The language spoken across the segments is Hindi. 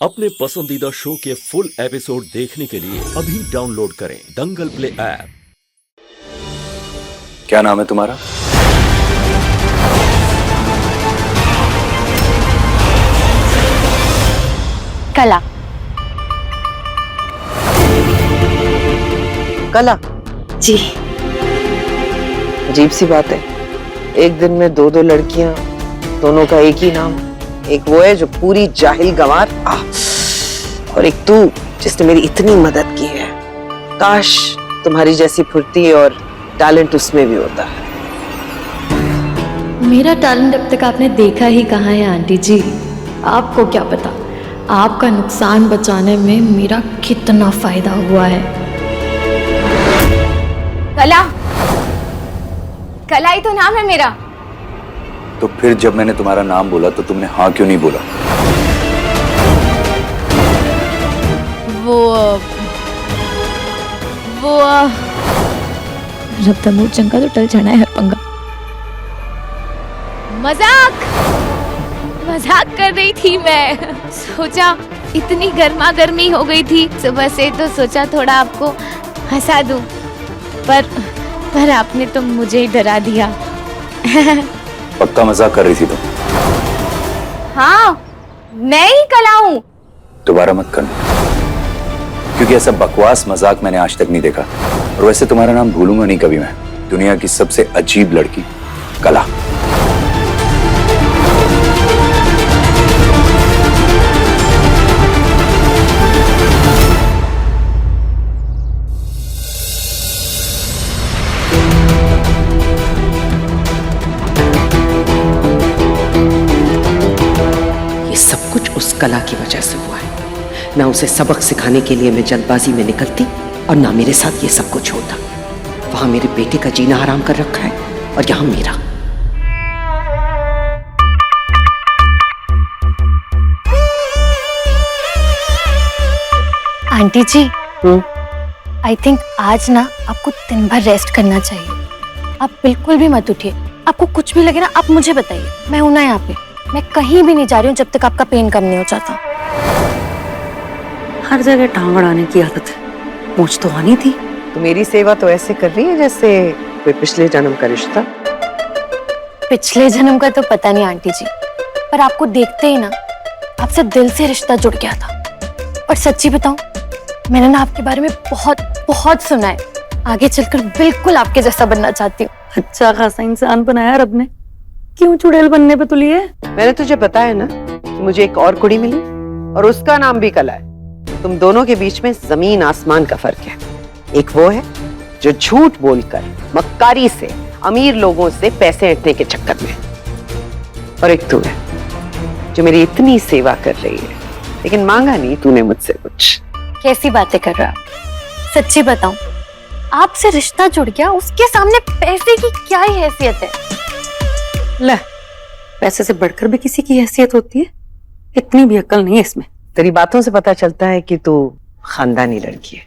अपने पसंदीदा शो के फुल एपिसोड देखने के लिए अभी डाउनलोड करें दंगल प्ले ऐप। क्या नाम है तुम्हारा? कला। कला? जी। अजीब सी बात है, एक दिन में दो लड़कियां, दोनों का एक ही नाम। एक वो है जो पूरी जाहिल गंवार, और एक तू जिसने मेरी इतनी मदद की है। काश तुम्हारी जैसी फुर्ती और टैलेंट उसमें भी होता है। मेरा टैलेंट अब तक आपने देखा ही कहाँ है आंटी जी। आपको क्या पता आपका नुकसान बचाने में मेरा कितना फायदा हुआ है। कला, कला ही तो नाम है मेरा। तो फिर जब मैंने तुम्हारा नाम बोला तो तुमने हाँ क्यों नहीं बोला? वो जब तमूर चंका तो टल जाना है पंगा। मजाक कर रही थी मैं। सोचा इतनी गर्मा गर्मी हो गई थी सुबह से, तो सोचा थोड़ा आपको हंसा दूं, पर आपने तो मुझे ही डरा दिया। पक्का मजाक कर रही थी तुम? हाँ, मैं ही कला हूँ। दोबारा मत करना, क्योंकि ऐसा बकवास मजाक मैंने आज तक नहीं देखा। और वैसे तुम्हारा नाम भूलूंगा नहीं कभी मैं। दुनिया की सबसे अजीब लड़की, कला। सब कुछ उस कला की वजह से हुआ है। ना उसे सबक सिखाने के लिए मैं जल्दबाजी में निकलती, और ना मेरे साथ ये सब कुछ होता। वहां मेरे बेटे का जीना हराम कर रखा है, और यहां मेरा। आंटी जी, आई थिंक आज ना आपको दिन भर रेस्ट करना चाहिए। आप बिल्कुल भी मत उठिए। आपको कुछ भी लगे ना, आप मुझे बताइए, मैं हूं ना यहाँ पे। मैं कहीं भी नहीं जा रही हूँ जब तक आपका पेन कम नहीं हो जाता। हर जगह टांग अड़ाने की आदत है, पूछ तो आनी थी। तो मेरी सेवा तो ऐसे कर रही है जैसे कोई पिछले जन्म का रिश्ता। पिछले जन्म का तो पता नहीं आंटी जी, पर आपको देखते ही ना आपसे दिल से रिश्ता जुड़ गया था। और सच्ची बताऊं, मैंने ना आपके बारे में बहुत बहुत सुना है। आगे चलकर बिल्कुल आपके जैसा बनना चाहती हूँ। अच्छा खासा इंसान बनाया रब ने, क्यों चुड़ैल बनने पे तुली है? मैंने तुझे बताया ना कि मुझे एक और कुड़ी मिली, और उसका नाम भी कला है। तुम दोनों के बीच में जमीन आसमान का फर्क है। एक वो है जो झूठ बोलकर मक्कारी से अमीर लोगों से पैसे ऐंठने के चक्कर में, और एक तू है जो मेरी इतनी सेवा कर रही है, लेकिन मांगा नहीं तूने मुझसे कुछ। कैसी बातें कर रहे हो आप? सच्ची बताऊं, आपसे रिश्ता जुड़ गया, उसके सामने पैसे की क्या ही हैसियत है। ले, पैसे से बढ़कर भी किसी की हैसियत होती है? इतनी भी अक्ल नहीं है इसमें। तेरी बातों से पता चलता है कि तू खानदानी लड़की है।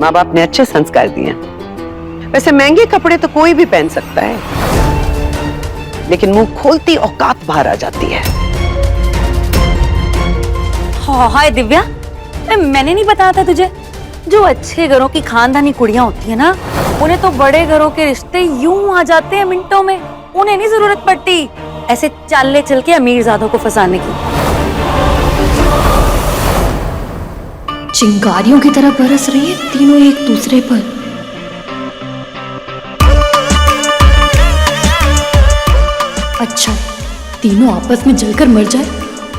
माँ बाप ने अच्छे संस्कार दिए। वैसे महंगे कपड़े तो कोई भी पहन सकता है, लेकिन मुंह खोलती औकात बाहर आ जाती है। हाय दिव्या, मैंने नहीं बताया था तुझे? जो अच्छे घरों की खानदानी कुड़ियां होती है ना, उन्हें तो बड़े घरों के रिश्ते यूं आ जाते हैं मिनटों में। उन्हें नहीं जरूरत पड़ती ऐसे चाले चल के अमीरजादों को फंसाने की। चिंगारियों की तरह बरस रही है तीनों एक दूसरे पर। अच्छा, तीनों आपस में जलकर मर जाए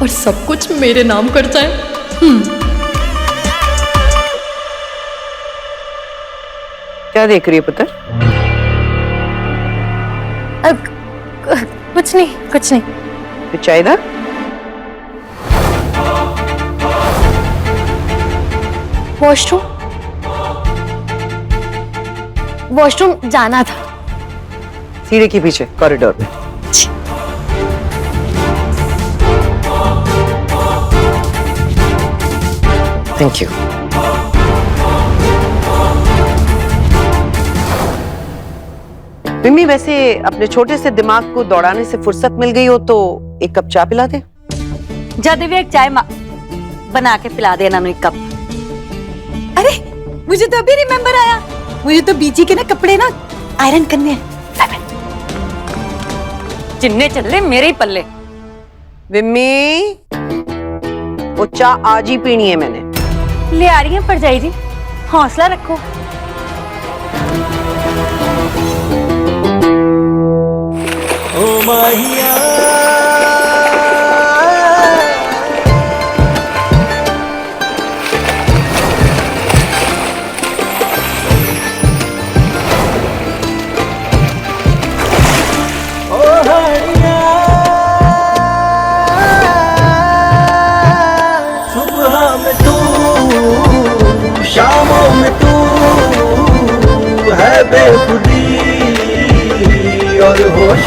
और सब कुछ मेरे नाम कर जाए। क्या देख रही है पुत्र? कुछ नहीं, कुछ नहीं। फिर चाय दा? वॉशरूम जाना था। सीढ़ी के पीछे कॉरिडोर में। Thank you. मिम्मी, वैसे अपने छोटे से दिमाग को दौड़ाने से फुर्सत मिल गई हो तो एक कप चाय पिला दे। जा दिव्या, एक चाय बना के पिला देना एक कप। अरे मुझे तो अभी रिमेम्बर आया, मुझे तो बीजी के ना कपड़े ना आयरन करने हैं। जिन्ने चले मेरे ही पल्ले। विम्मी, वो चाय आज ही पीनी है मैंने। ले आ रही है परजाई जी, हौसला रखो। ओ माहिया शामों में तू है बेखुदी और होश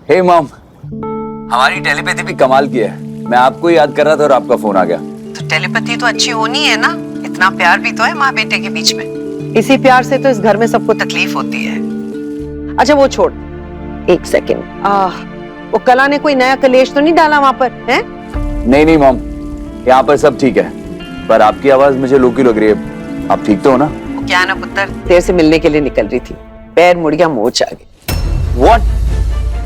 हे मॉम, हमारी टेलीपैथी भी कमाल की है। मैं आपको याद कर रहा था और आपका फोन आ गया। तो टेलीपैथी तो अच्छी होनी है ना, इतना प्यार भी तो है माँ बेटे के बीच में। इसी प्यार से तो इस घर में सबको तकलीफ होती है। अच्छा वो छोड़, एक सेकंड, वो कला ने कोई नया कलेश तो नहीं डाला वहां पर, हैं? नहीं नहीं मॉम, यहाँ पर सब ठीक है, पर आपकी आवाज मुझे लो की लग रही है। आप ठीक तो हो ना? वो क्या ना पुत्र, तेरे से मिलने के लिए निकल रही थी, पैर मुड़ गया, मोच आ गई। What?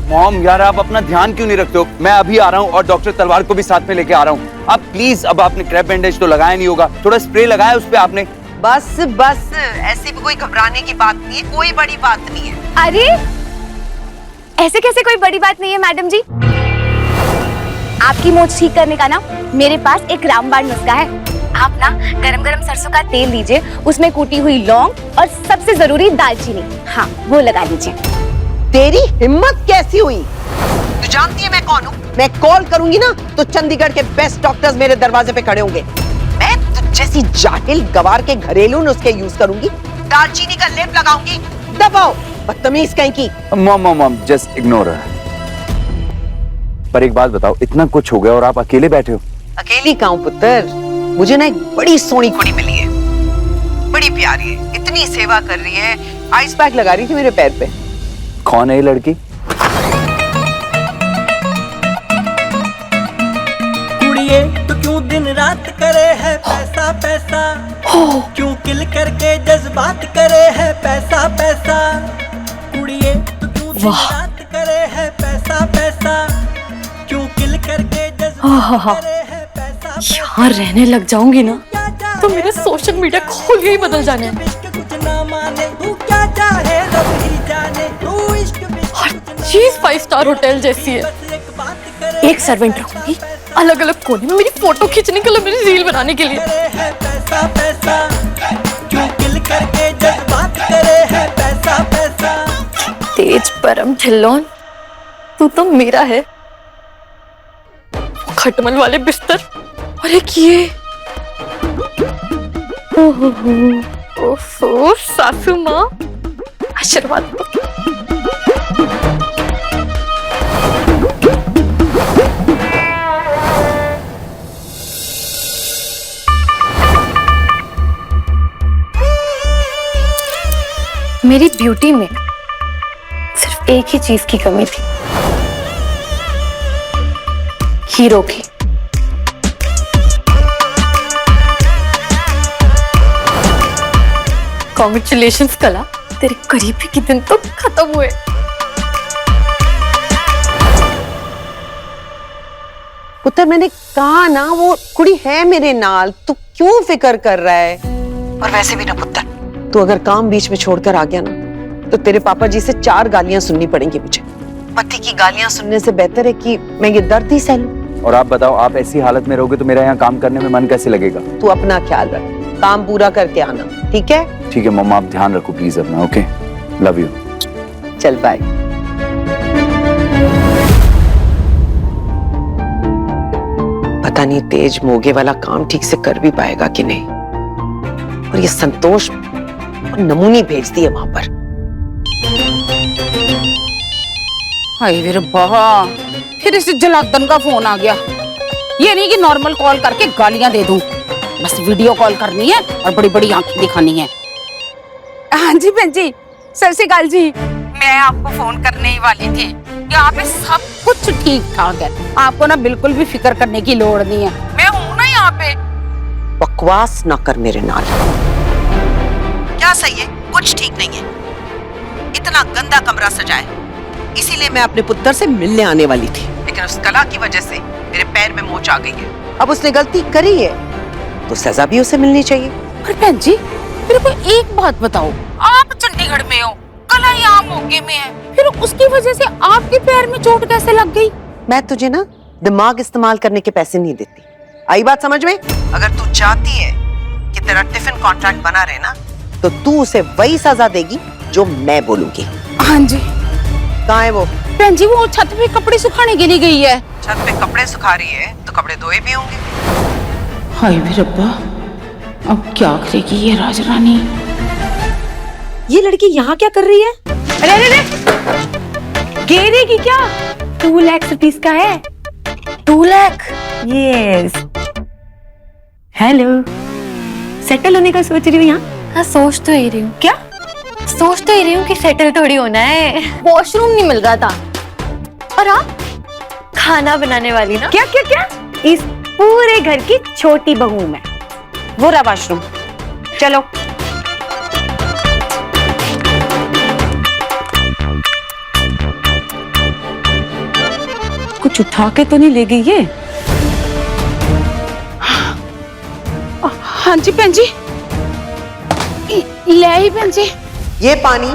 मॉम यार, आप अपना ध्यान क्यों नहीं रखते हो? मैं अभी आ रहा हूँ और डॉक्टर तलवार को भी साथ में लेके आ रहा हूँ। आप प्लीज, अब आपने क्रैप बैंडेज तो लगाया नहीं होगा, थोड़ा स्प्रे लगाया उस पे आपने? बस बस, ऐसी भी कोई घबराने की बात नहीं है, कोई बड़ी बात नहीं है। अरे ऐसे कैसे कोई बड़ी बात नहीं है मैडम जी। आपकी मोच ठीक करने का ना मेरे पास एक रामबाण नुस्खा है। आप ना गरम गरम सरसों का तेल लीजिए, उसमें कूटी हुई लौंग और सबसे जरूरी दालचीनी, हाँ वो लगा लीजिए। तेरी हिम्मत कैसी हुई? तू जानती है मैं कौन हूँ? मैं कॉल करूंगी ना तो चंडीगढ़ के बेस्ट डॉक्टर्स मेरे दरवाजे पे खड़े होंगे। मैं तुझ जैसी जाहिल गवार के घरेलू नुस्खे यूज करूंगी, दालचीनी का लेप लगाऊंगी। दबाओ, बदतमीज कहीं की। Mom just ignore her। पर एक बात बताओ, इतना कुछ हो गया और आप अकेले बैठे हो? अकेली कहूँ पुत्र, मुझे ना एक बड़ी सोनी कुड़ी मिली है, बड़ी प्यारी है, इतनी सेवा कर रही है, आइस पैक लगा रही थी मेरे पैर पे। कौन है ये लड़की? कुड़िए तो क्यों दिन रात करे है पैसा पैसा, क्यों किल करके जज्बात करे है पैसा पैसा। कुड़िए तो क्यों दिन रात करे है पैसा पैसा, क्यों किल करके जज्बात करे है पैसा। यहाँ रहने लग जाऊंगी ना तो मेरे सोशल मीडिया खोल के ही बदल जाने हैं। कुछ ना माने तू क्या चाहे रब ही जाने, तू इश्क हर चीज 5 स्टार होटल जैसी है। एक सर्वेंट रखूंगी अलग अलग कोने में मेरी फोटो खींचने के लिए, मेरी रील बनाने के लिए। पैसा पैसा, क्यों किल करके जज्बात करे है पैसा पैसा। तेज परम ढिल्लोन, तू तो मेरा है। खटमल वाले बिस्तर और एक ये, ओहो सासू माँ, आशीर्वाद दो। मेरी ब्यूटी में सिर्फ एक ही चीज की कमी थी, हीरो की। कॉन्ग्रेचुलेशंस कला, तेरे करीबी के दिन तो खत्म हुए। पुत्र मैंने कहा ना, वो कुड़ी है मेरे नाल, तू क्यों फिक्र कर रहा है? और वैसे भी ना पुत्र, तू अगर काम बीच में छोड़कर आ गया ना तो तेरे पापा जी से 4 गालियां सुननी पड़ेंगी मुझे। पति की गालियां सुनने से बेहतर है कि मैं ये दर्द ही सह लूं। और आप बताओ, आप ऐसी हालत में रहोगे तो मेरा यहाँ काम करने में मन कैसे लगेगा? तू अपना ख्याल रख, काम पूरा करके आना, ठीक है? ठीक है मम्मा, आप ध्यान रखो प्लीज अपना। Okay, love you. चल बाय। पता नहीं तेज मोगे वाला काम ठीक से कर भी पाएगा कि नहीं, और ये संतोष नमूनी भेज दिए वहां पर। हाय वे रब्बा, फिर इस जलादन का फोन आ गया। ये नहीं कि नॉर्मल कॉल करके गालियां दे दूं, बस वीडियो कॉल करनी है और बड़ी बड़ी आंखें दिखानी है। हाँ जी बहन जी, सत श्री अकाल जी। मैं आपको फोन करने ही वाली थी। यहाँ पे सब कुछ ठीक ठाक है, आपको ना बिल्कुल भी फिक्र करने की लोड़ नहीं है। मैं हूँ ना यहाँ पे। बकवास ना कर मेरे नाल। क्या सही है? कुछ ठीक नहीं है। इतना गंदा कमरा सजाए, इसीलिए मैं अपने पुत्र से मिलने आने वाली थी, लेकिन उस कला की वजह से मेरे पैर में मोच आ गई है। अब उसने गलती करी है तो सजा भी उसे मिलनी चाहिए। पर बहन जी, मेरे को एक बात बताओ, आप चंडीगढ़ में हो, कला यहाँ मोगे में है, फिर उसकी वजह से आपके पैर में चोट कैसे लग गई? मैं तुझे ना दिमाग इस्तेमाल करने के पैसे नहीं देती, आई बात समझ में? अगर तू चाहती है कि तेरा टिफिन कॉन्ट्रैक्ट बना रहे ना, तो तू उसे वही सजा देगी जो मैं बोलूंगी। हाँ जी। कहाँ है वो? बहन जी, वो छत पे कपड़े सुखाने के लिए गई है। छत पे कपड़े सुखा रही है तो कपड़े धोए भी होंगे। हाय भी रब्बा, अब क्या करेगी ये राजरानी? ये लड़की यहाँ क्या कर रही है? अरे अरे अरे, गिरेगी क्या? 2 लाख रुपीस का है। 2 लाख? यस। हेलो, सेटल होने का सोच रही हूँ यहाँ? हाँ, सोच तो ही रही हूँ। क्या सोच तो ही रही हूँ कि सेटल थोड़ी होना है। वॉशरूम नहीं मिल रहा था और आप खाना बनाने वाली ना। क्या क्या क्या? इस पूरे घर की छोटी बहू मैं। वो रहा वॉशरूम, चलो। कुछ उठा के तो नहीं ले गई ये? हाँ जी बहन जी, ले आई बहन जी। ये पानी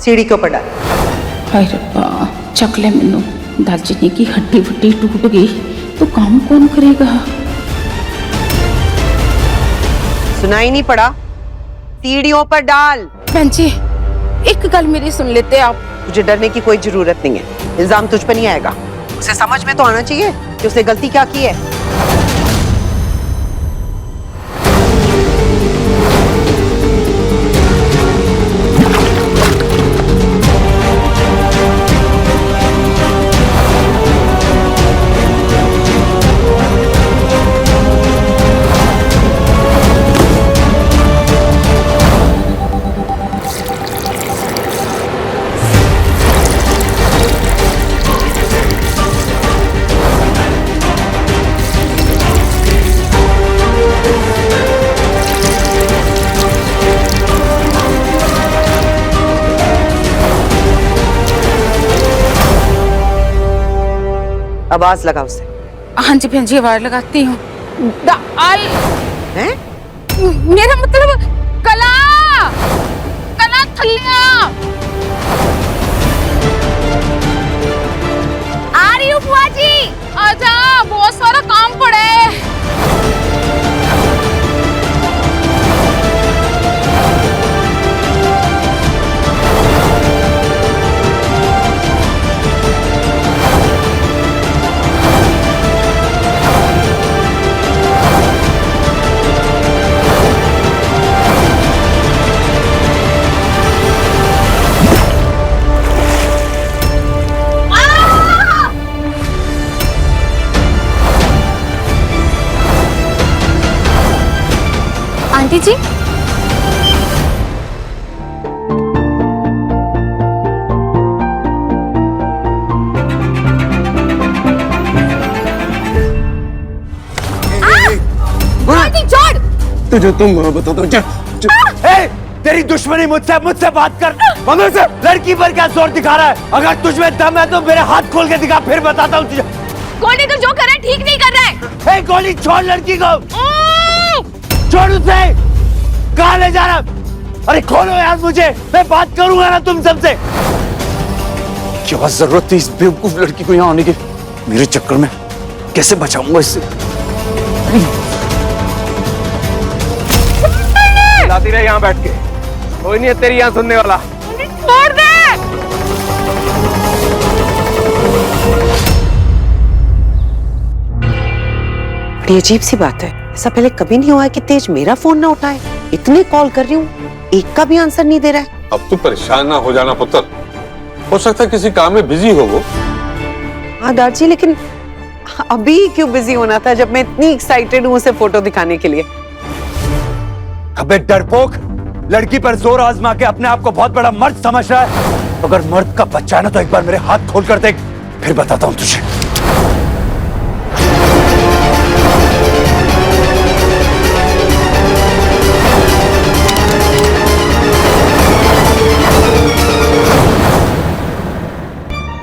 सीढ़ी के ऊपर डाल। हाय रब्बा, चकले मिन्नू, दालचीनी की हड्डी वड्डी टूट गई तो काम कौन करेगा? सुनाई नहीं पड़ा? सीढ़ियों पर डाल। बहन जी, एक गल मेरी सुन लेते आप। तुझे डरने की कोई जरूरत नहीं है, इल्जाम तुझ पर नहीं आएगा। उसे समझ में तो आना चाहिए कि उसने गलती क्या की है। आवाज लगा उसे। हाँ जी बहन जी, आवाज लगाती हूँ। हैं? मेरा मतलब कला, कला थल्लिया। आ रही हूँ बुआ जी। आजा, बहुत सारा काम पड़ा है। आंटी जी, तुझे तुम बता दो। तेरी दुश्मनी मुझसे बात कर। मगर से लड़की पर क्या जोर दिखा रहा है? अगर तुझमें दम है तो मेरे हाथ खोल के दिखा, फिर बताता हूँ तुझे। गोली तो जो कर रहा है ठीक नहीं कर रहा है। गोली छोड़ लड़की को, छोड़ उसे। कहाँ ले जा रहा? अरे खोलो यार मुझे, मैं बात करूंगा ना तुम सबसे। क्या जरूरत थी इस बेवकूफ लड़की को यहाँ आने की? मेरे चक्कर में कैसे बचाऊंगा इससे? लाती रहे यहाँ बैठ के, कोई नहीं है तेरी यहाँ सुनने वाला। छोड़ दे। बड़ी अजीब सी बात है, ऐसा पहले कभी नहीं हुआ है कि तेज मेरा फोन ना उठाए। इतने कॉल कर रही हूँ, एक का भी आंसर नहीं दे रहा है। अब तू परेशान ना हो जाना पुत्र, हो सकता है किसी काम में बिजी हो वो। हाँ दादी, लेकिन अभी क्यों बिजी होना था जब मैं इतनी एक्साइटेड हूँ उसे फोटो दिखाने के लिए? अबे डरपोक, लड़की पर जोर आजमा के अपने आप को बहुत बड़ा मर्द समझ रहा है। अगर मर्द का बच्चा है ना तो एक बार मेरे हाथ खोल कर देख, फिर बताता हूं तुझे।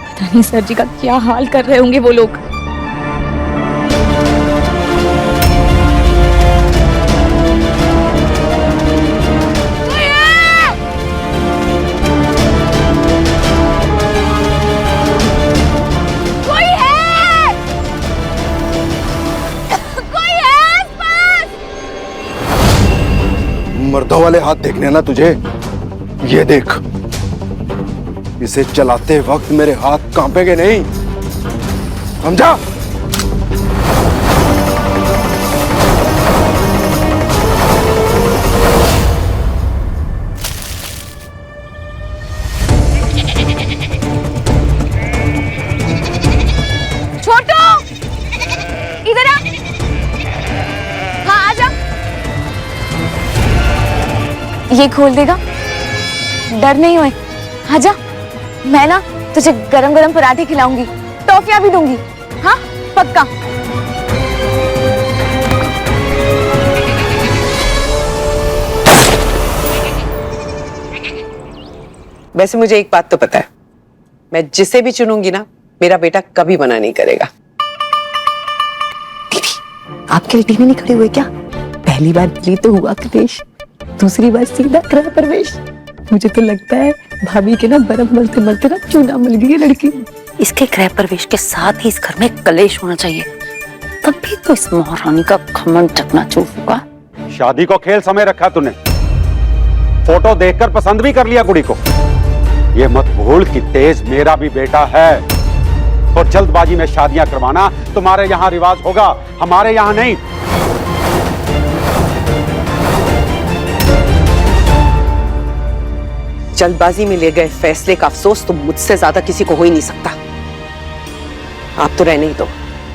पता नहीं सर जी का क्या हाल कर रहे होंगे वो लोग। मर्दों वाले हाथ देखने ना तुझे, ये देख, इसे चलाते वक्त मेरे हाथ कांपेंगे नहीं, समझा? छोटू, इधर आ। हाँ आजा। ये खोल देगा, डर नहीं होए, आजा। मैं ना तुझे गरम गरम पराठे खिलाऊंगी, टॉफियां भी दूंगी, हाँ पक्का। वैसे मुझे एक बात तो पता है, मैं जिसे भी चुनूंगी ना मेरा बेटा कभी मना नहीं करेगा। दीदी, आपके लिए टीवी नहीं खड़े हुए क्या? पहली बार दिल्ली तो हुआ कलेश, दूसरी बार सीधा गृह प्रवेश। मुझे तो लगता है भाभी के ना बर्फ मलते मलते ना चूना मल गई है लड़की। इसके गृह प्रवेश के साथ ही इस घर में कलेश होना चाहिए, तभी तो इस महारानी का घमंड चकनाचूर होगा। शादी को खेल समय रखा तूने, फोटो देखकर पसंद भी कर लिया कुड़ी को। ये मत भूल कि तेज मेरा भी बेटा है, और जल्दबाजी में शादियां करवाना तुम्हारे यहाँ रिवाज होगा, हमारे यहाँ नहीं। जल्दबाजी में ले गए फैसले का अफसोस तो मुझसे ज्यादा किसी को हो ही नहीं सकता। आप तो रहने ही दो।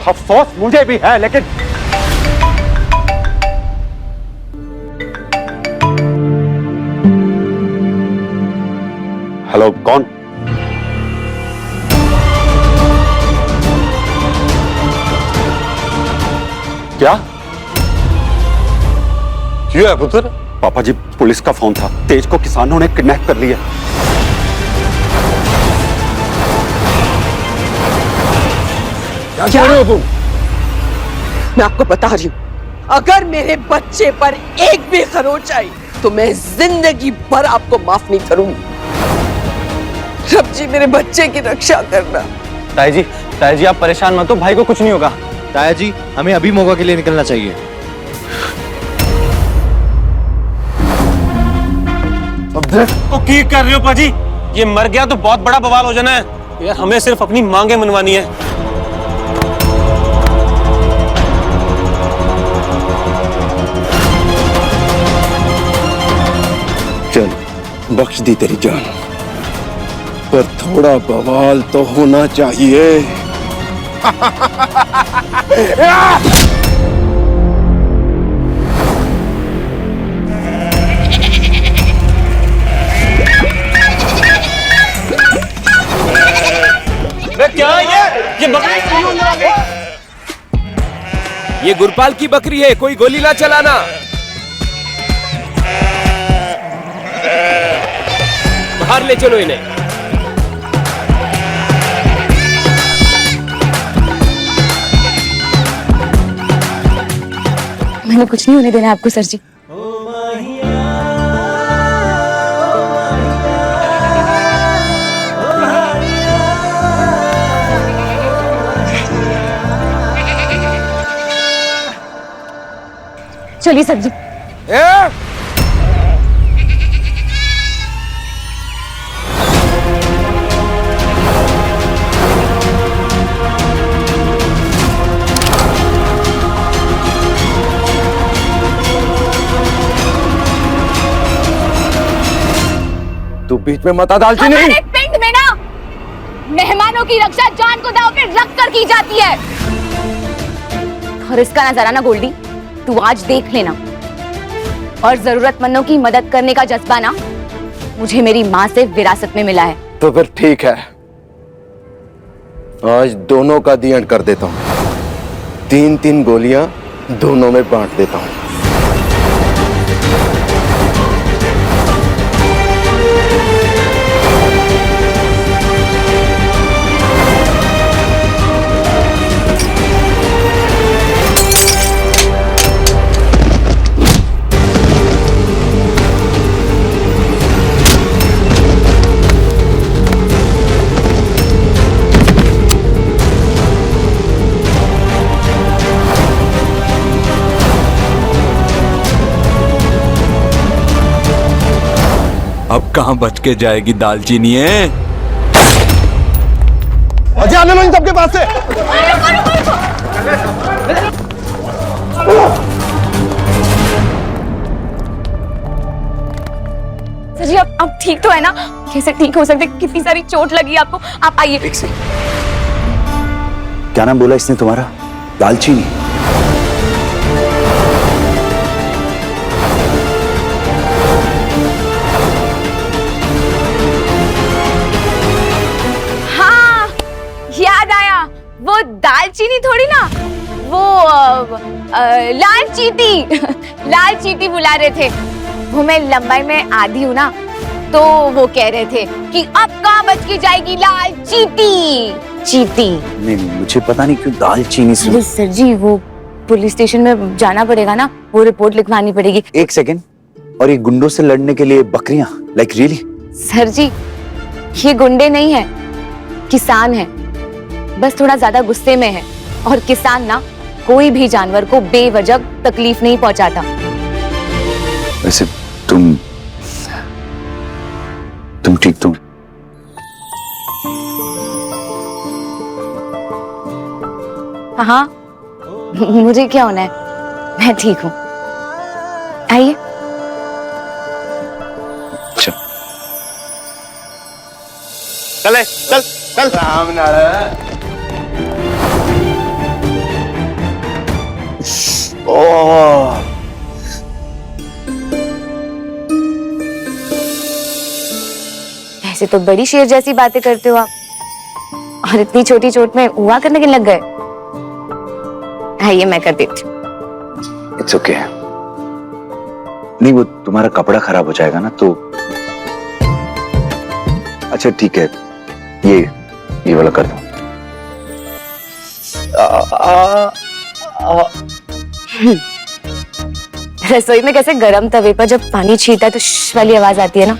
अफसोस मुझे भी है, लेकिन हेलो, कौन? क्या? क्यों है पुत्र? पापा जी, पुलिस का फोन था, तेज को किसानों ने किडनैप कर लिया। क्या कह रहे हो तुम? मैं आपको बता रही हूँ, अगर मेरे बच्चे पर एक भी खरोच आई तो मैं जिंदगी भर आपको माफ नहीं करूंगी। रब जी, मेरे बच्चे की रक्षा करना। ताया जी आप परेशान मत हो, भाई को कुछ नहीं होगा। ताया जी, हमें अभी मौका के लिए निकलना चाहिए। तो ठीक कर रहे हो पाजी, ये मर गया तो बहुत बड़ा बवाल हो जाना है यार। हमें सिर्फ अपनी मांगे मनवानी है। चल, बख्श दी तेरी जान, पर थोड़ा बवाल तो होना चाहिए। क्या ये बकरी क्यों अंदर आ गई? ये गुरपाल की बकरी है, कोई गोली ना चलाना। बाहर ले चलो इन्हें। मैंने कुछ नहीं होने देना आपको सर जी। चलिए सर जी। तू बीच में मत आ दालचीनी। पिंड में ना मेहमानों की रक्षा जान को दांव पे रख कर की जाती है। और इसका नजारा ना गोल्डी, तू आज देख लेना। और जरूरतमंदों की मदद करने का जज्बा ना मुझे मेरी माँ से विरासत में मिला है। तो फिर ठीक है, आज दोनों का दी एंड कर देता हूँ। 3-3 गोलियां दोनों में बांट देता हूँ। अब कहाँ बच के जाएगी दालचीनी है? अजय आने लो इन सबके पास से। सर जी अब ठीक तो है ना? कैसे ठीक हो सकते? कितनी सारी चोट लगी आपको। आप आइए। एक से क्या नाम बोला इसने तुम्हारा? दालचीनी? याद आया, वो दालचीनी थोड़ी ना, वो लाल चीटी लाल चीटी बुला रहे थे। वो मैं लंबाई में आधी हूँ ना, तो वो कह रहे थे कि अब कहाँ बच के जाएगी लाल चीटी। चीटी नहीं, मुझे पता नहीं क्यों दालचीनी से। अरे सर जी, वो पुलिस स्टेशन में जाना पड़ेगा ना, वो रिपोर्ट लिखवानी पड़ेगी। एक सेकेंड, और ये गुंडों से लड़ने के लिए बकरियां? Like really? सर जी, ये गुंडे नहीं है, किसान है, बस थोड़ा ज्यादा गुस्से में है। और किसान ना कोई भी जानवर को बेवजह तकलीफ नहीं पहुंचाता। वैसे तुम ठीक तो? हाँ, मुझे क्या होना है, मैं ठीक हूँ। आइए। चले चल राम नारायण। ओह, ऐसे तो बड़ी शेर जैसी बातें करते हो आप, और इतनी छोटी चोट में हुआ करने के लग गए। आइए मैं कर देती हूँ। It's okay. नहीं, वो तुम्हारा कपड़ा खराब हो जाएगा ना, तो अच्छा ठीक है, ये वाला कर दो। रसोई में कैसे गरम तवे पर जब पानी छींटा है तो श वाली आवाज आती है ना,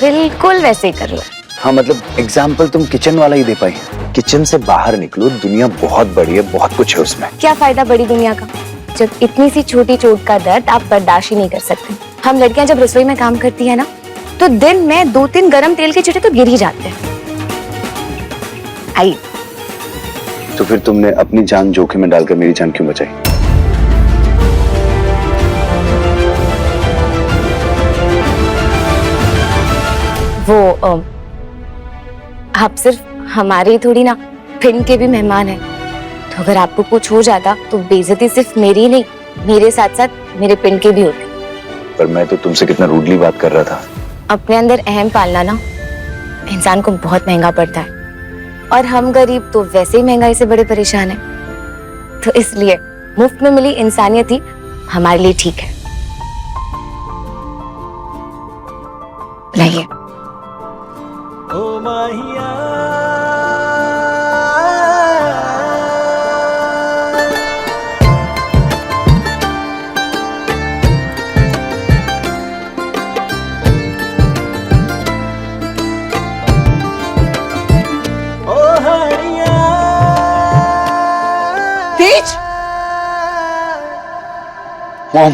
बिल्कुल वैसे ही कर लो। हाँ, मतलब एग्जाम्पल तुम किचन वाला ही दे पाई। किचन से बाहर निकलो, दुनिया बहुत बड़ी है, बहुत कुछ है उसमें। क्या फायदा बड़ी दुनिया का, जब इतनी सी छोटी चोट का दर्द आप बर्दाश्त ही नहीं कर सकते। हम लड़कियां जब रसोई में काम करती है ना, तो दिन में 2-3 गरम तेल के छींटे तो गिर ही जाते हैं। आइए। तो फिर तुमने अपनी जान जोखिम में डालकर मेरी जान क्यों बचाई? वो आप सिर्फ हमारे ही थोड़ी ना, फिल्म के भी मेहमान हैं। तो अगर आपको कुछ हो जाता तो बेइज्जती सिर्फ मेरी ही नहीं, मेरे साथ साथ मेरे पिंड के भी होते। पर मैं तो तुमसे कितना रूडली बात कर रहा था। अपने अंदर अहम पालना ना इंसान को बहुत महंगा पड़ता है, और हम गरीब तो वैसे ही महंगाई से बड़े परेशान हैं। तो इसलिए मुफ्त में मिली इंसानियत ही हमारे लिए ठीक है। लाइए। ओ माहिया मॉम,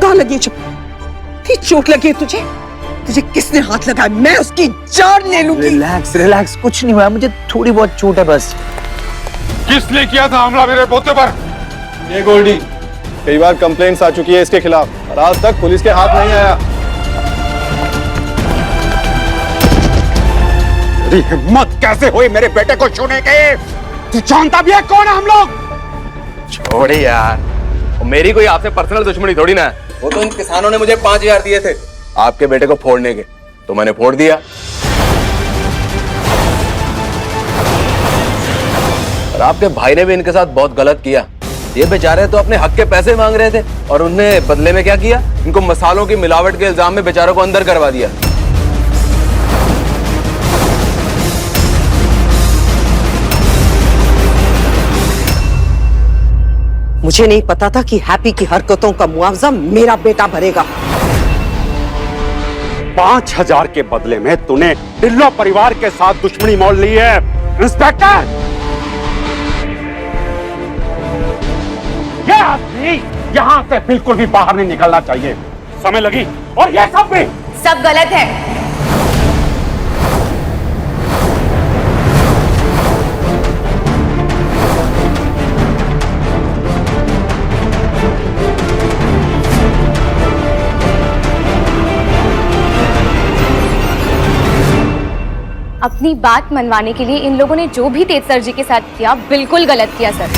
कहाँ लगी चोट? चोट लगी तुझे? तुझे किसने हाथ लगाया? मैं उसकी जान ले लूंगी। रिलैक्स रिलैक्स, कुछ नहीं हुआ, मुझे थोड़ी बहुत चोट है बस। किसने किया था हमला मेरे पोते पर? ये गोल्डी, कई बार कंप्लेंट्स आ चुकी है इसके खिलाफ और आज तक पुलिस के हाथ नहीं आया। तेरी हिम्मत कैसे हुई मेरे बेटे को छूने के? तू जानता भी है कौन है हम लोग? छोड़े यार, मेरी कोई आपसे पर्सनल दुश्मनी थोड़ी ना है। वो तो इन किसानों ने मुझे 5,000 दिए थे आपके बेटे को फोड़ने के, तो मैंने फोड़ दिया। और आपके भाई ने भी इनके साथ बहुत गलत किया। ये बेचारे तो अपने हक के पैसे मांग रहे थे और उनने बदले में क्या किया, इनको मसालों की मिलावट के इल्जाम में बेचारों को अंदर करवा दिया। मुझे नहीं पता था कि हैप्पी की हरकतों का मुआवजा मेरा बेटा भरेगा। 5,000 के बदले में तूने ढिल्लो परिवार के साथ दुश्मनी मोल ली है। इंस्पेक्टर, ये आदमी यहाँ से बिल्कुल भी बाहर नहीं निकलना चाहिए। समय लगी और ये सब भी सब गलत है। अपनी बात मनवाने के लिए इन लोगों ने जो भी तेज सर जी के साथ किया बिल्कुल गलत किया सर।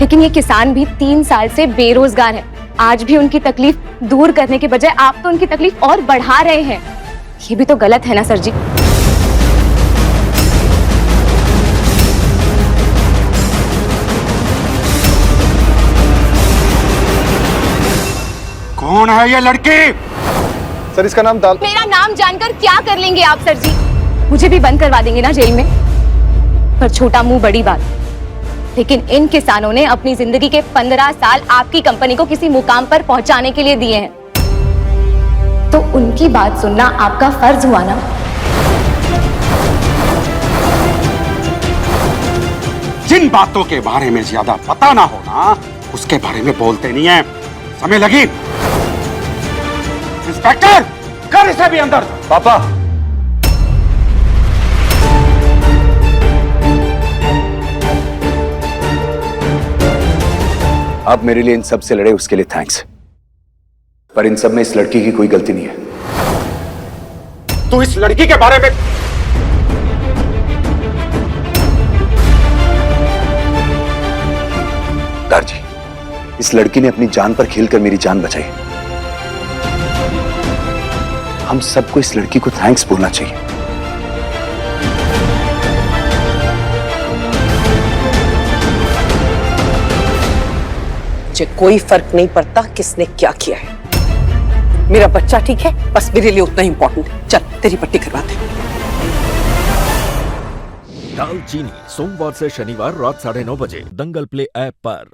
लेकिन ये किसान भी 3 साल से बेरोजगार है। आज भी उनकी तकलीफ दूर करने के बजाय आप तो उनकी तकलीफ और बढ़ा रहे हैं। ये भी तो गलत है ना सर जी। कौन है ये लड़की? सर इसका नाम दाल। मेरा नाम जानकर क्या कर लेंगे आप सर जी? मुझे भी बंद करवा देंगे ना जेल में? पर छोटा मुंह बड़ी बात। लेकिन इन किसानों ने अपनी जिंदगी के 15 साल आपकी कंपनी को किसी मुकाम पर पहुंचाने के लिए दिए हैं, तो उनकी बात सुनना आपका फर्ज हुआ ना। जिन बातों के बारे में ज्यादा पता ना होना उसके बारे में बोलते नहीं है। समय लगी। इंस्पेक्टर, कर इसे भी अंदर। पापा, आप मेरे लिए इन सब से लड़े, उसके लिए थैंक्स। पर इन सब में इस लड़की की कोई गलती नहीं है। तू इस लड़की के बारे में दारजी, इस लड़की ने अपनी जान पर खेलकर मेरी जान बचाई। हम सबको इस लड़की को थैंक्स बोलना चाहिए। मुझे कोई फर्क नहीं पड़ता किसने क्या किया है। मेरा बच्चा ठीक है, बस मेरे लिए उतना ही इंपॉर्टेंट है। चल तेरी पट्टी करवाते। दालचीनी सोमवार से शनिवार रात 9:30 बजे दंगल प्ले ऐप पर।